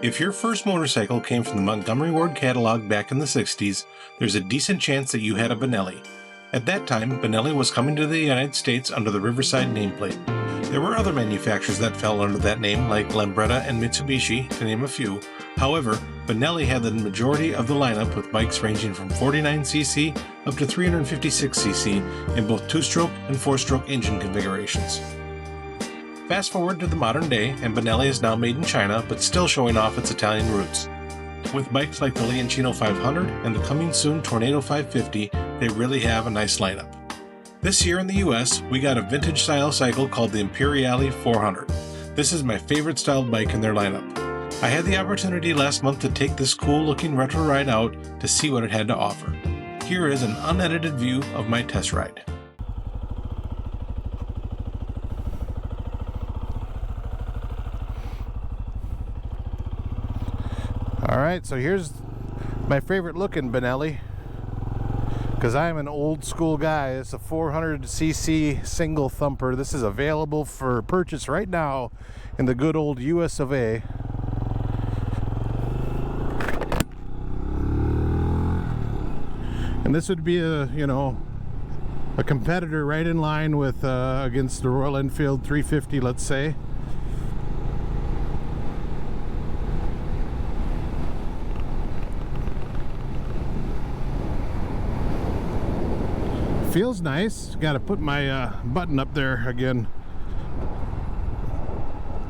If your first motorcycle came from the Montgomery Ward catalog back in the 60s, there's a decent chance that you had a Benelli. At that time, Benelli was coming to the United States under the Riverside nameplate. There were other manufacturers that fell under that name, like Lambretta and Mitsubishi, to name a few. However, Benelli had the majority of the lineup with bikes ranging from 49cc up to 356cc in both 2-stroke and 4-stroke engine configurations. Fast forward to the modern day, and Benelli is now made in China, but still showing off its Italian roots. With bikes like the Leoncino 500 and the coming soon Tornado 550, they really have a nice lineup. This year in the US, we got a vintage style cycle called the Imperiale 400. This is my favorite styled bike in their lineup. I had the opportunity last month to take this cool looking retro ride out to see what it had to offer. Here is an unedited view of my test ride. Alright, so here's my favorite looking Benelli, because I'm an old school guy. It's a 400cc single thumper. This is available for purchase right now in the good old US of A. And this would be a competitor right in line with against the Royal Enfield 350, let's say. Feels nice. Got to put my button up there again.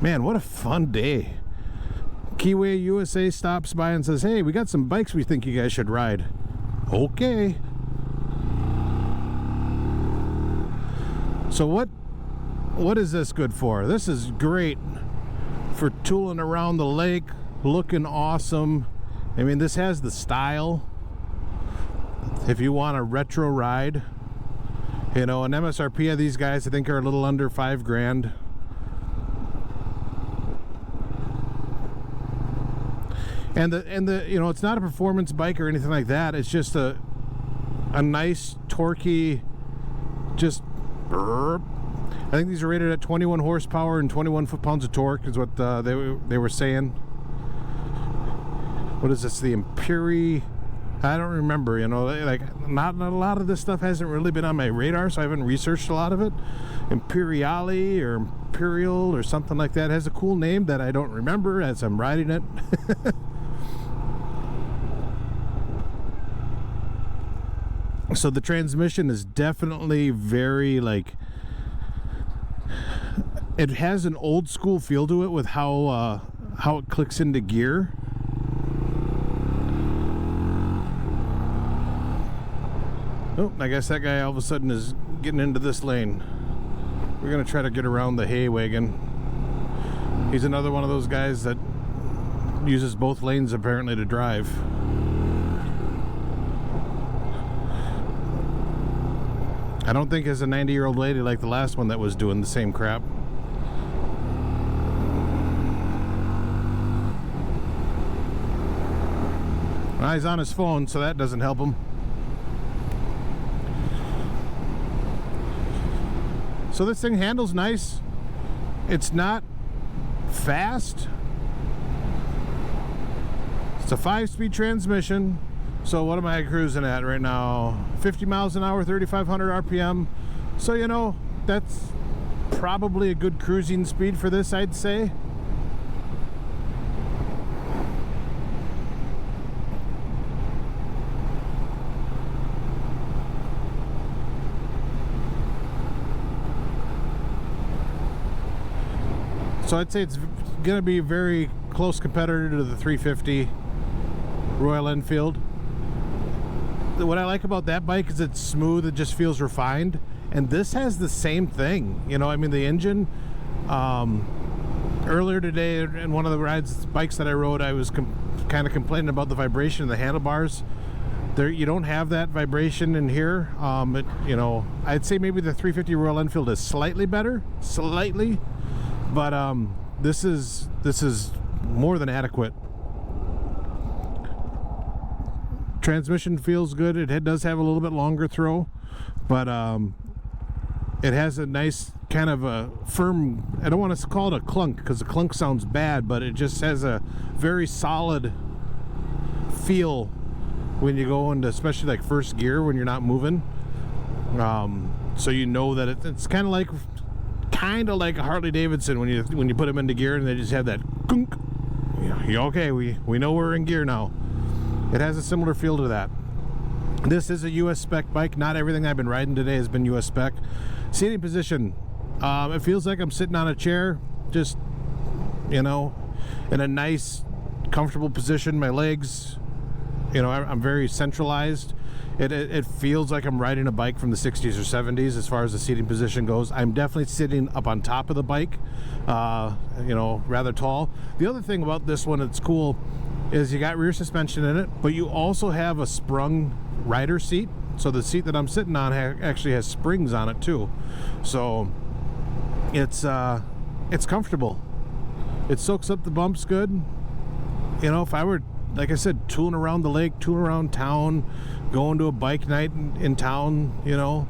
Man, what a fun day. Keyway USA stops by and says, hey, we got some bikes we think you guys should ride. Okay. So what is this good for? This is great for tooling around the lake, looking awesome. I mean, this has the style. If you want a retro ride, an MSRP of these guys I think are a little under $5,000. And the it's not a performance bike or anything like that. It's just a nice torquey, just burp. I think these are rated at 21 horsepower and 21 foot-pounds of torque is what they were saying. What is this? The Imperiale? I don't remember, like not a lot of this stuff hasn't really been on my radar, so I haven't researched a lot of it. Imperiale or Imperial or something like that. It has a cool name that I don't remember as I'm riding it. So the transmission is definitely very it has an old school feel to it with how it clicks into gear. Oh, I guess that guy all of a sudden is getting into this lane. We're going to try to get around the hay wagon. He's another one of those guys that uses both lanes apparently to drive. I don't think it's a 90-year-old lady like the last one that was doing the same crap. Well, he's on his phone, so that doesn't help him. So this thing handles nice. It's not fast. It's a 5-speed transmission. So what am I cruising at right now? 50 miles an hour, 3,500 RPM. So that's probably a good cruising speed for this, I'd say. So I'd say it's going to be a very close competitor to the 350 Royal Enfield. What I like about that bike is it's smooth, it just feels refined. And this has the same thing. The engine, earlier today in one of the bikes that I rode, I was kind of complaining about the vibration of the handlebars. You don't have that vibration in here. I'd say maybe the 350 Royal Enfield is slightly better, but this is more than adequate. Transmission feels good. It does have a little bit longer throw, but It has a nice kind of a firm, I don't want to call it a clunk because a clunk sounds bad, but it just has a very solid feel when you go into, especially like first gear when you're not moving. So you know that it's kind of like a Harley Davidson when you put them into gear and they just have that gunk. Yeah, okay, we know we're in gear now. It has a similar feel to that. This is a US spec bike. Not everything I've been riding today has been US spec. Seating position, it feels like I'm sitting on a chair, just, you know, in a nice, comfortable position. My legs, you know, I'm very centralized. It feels like I'm riding a bike from the 60s or 70s as far as the seating position goes. I'm definitely sitting up on top of the bike, you know, rather tall. The other thing about this one that's cool is you got rear suspension in it, but you also have a sprung rider seat. So the seat that I'm sitting on actually has springs on it too. So it's comfortable. It soaks up the bumps good. You know, if I were, like I said, tooling around the lake, tooling around town, going to a bike night in town, you know,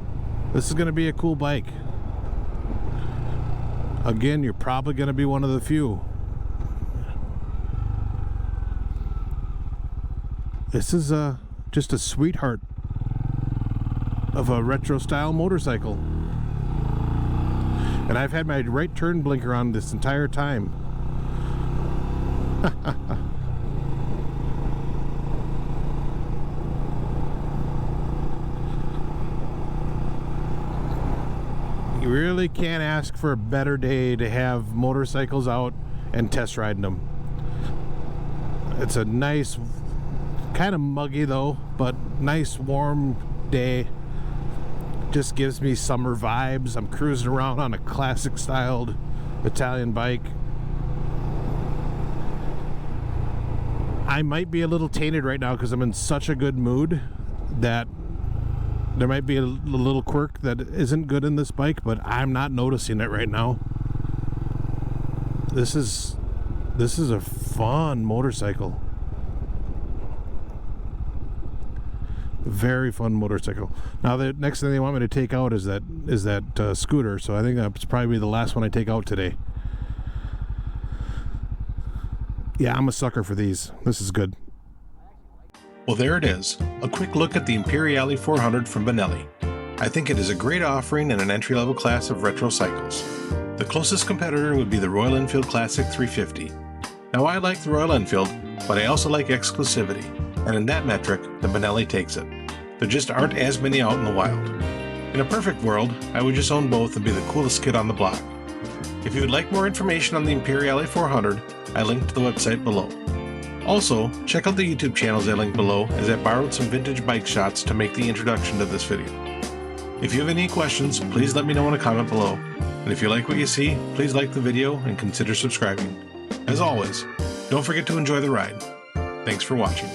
this is going to be a cool bike. Again, you're probably going to be one of the few. This is just a sweetheart of a retro style motorcycle. And I've had my right turn blinker on this entire time. You really can't ask for a better day to have motorcycles out and test riding them. It's a nice, kind of muggy though, but nice warm day. Just gives me summer vibes. I'm cruising around on a classic styled Italian bike. I might be a little tainted right now because I'm in such a good mood that there might be a little quirk that isn't good in this bike, but I'm not noticing it right now. This is a fun motorcycle. Very fun motorcycle. Now the next thing they want me to take out is that scooter, so I think that's probably the last one I take out today. Yeah, I'm a sucker for these. This is good. Well, there it is, a quick look at the Imperiale 400 from Benelli. I think it is a great offering in an entry-level class of retro cycles. The closest competitor would be the Royal Enfield Classic 350. Now, I like the Royal Enfield, but I also like exclusivity, and in that metric, the Benelli takes it. There just aren't as many out in the wild. In a perfect world, I would just own both and be the coolest kid on the block. If you would like more information on the Imperiale 400, I linked to the website below. Also, check out the YouTube channels I linked below, as I borrowed some vintage bike shots to make the introduction to this video. If you have any questions, please let me know in a comment below. And if you like what you see, please like the video and consider subscribing. As always, don't forget to enjoy the ride. Thanks for watching.